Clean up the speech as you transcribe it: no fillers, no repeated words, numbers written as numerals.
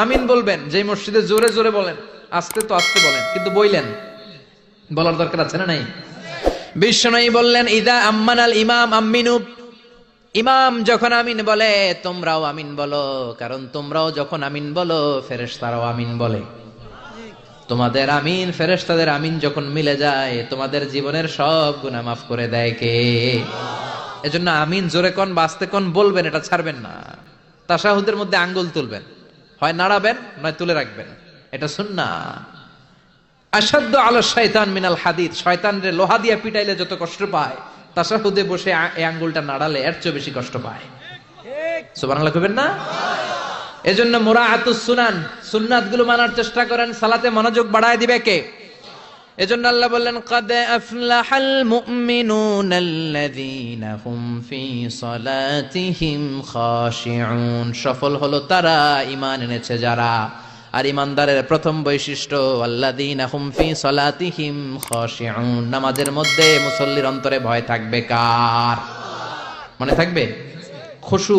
আমিন বলবেন যে মসজিদে জোরে জোরে বলেন, আস্তে তো আস্তে বলেন, কিন্তু বইলেন, বলার দরকার আছে না নাই? বিশ্বনবী বললেন ইদা আম্মানাল ইমাম আমিনু, ইমাম যখন আমিন বলে তোমরাও আমিন বলো, কারণ তোমরাও যখন আমিন বলো ফেরেশতারাও আমিন বলে। তোমাদের আমিন ফেরেশতাদের আমিন যখন মিলে যায় তোমাদের জীবনের সব গুনাহ মাফ করে দেয় কে? এজন্য আমিন জোরে কোন বাস্তে কোন বলবেন, এটা ছাড়বেন না। তাশাহুদের মধ্যে আঙ্গুল তুলবেন, হয় নাড়াবেন নয় তুলে রাখবেন, এটা সুন্নাহ। আশাদ্দু আলা শাইতান মিনাল হাদিদ, শয়তানরে লোহা দিয়ে পিটাইলে যত কষ্ট পায় তাশাহুদে বসে এই আঙ্গুলটা নাড়ালে এর চেয়ে বেশি কষ্ট পায়। সুবহানাল্লাহ কইবেন না? এজন্য মুরাআতুস সুনান, সুন্নাতগুলো মানার চেষ্টা করেন, সালাতে মনোযোগ বাড়ায় দিবে কে? এজন্য আল্লাহ বললেন কাদ আফলাহাল মুমিনুনাল্লাযীনা হুম ফি সালাতিহিম খাশিউন, সফল হলো তারা ঈমান এনেছে যারা। আর ঈমানদারের প্রথম বৈশিষ্ট্য আল্লাযীনা হুম ফি সালাতিহিম খাশিউন, নামাজের মধ্যে মুসল্লির অন্তরে ভয় থাকবে কার? মনে থাকবে? খুশু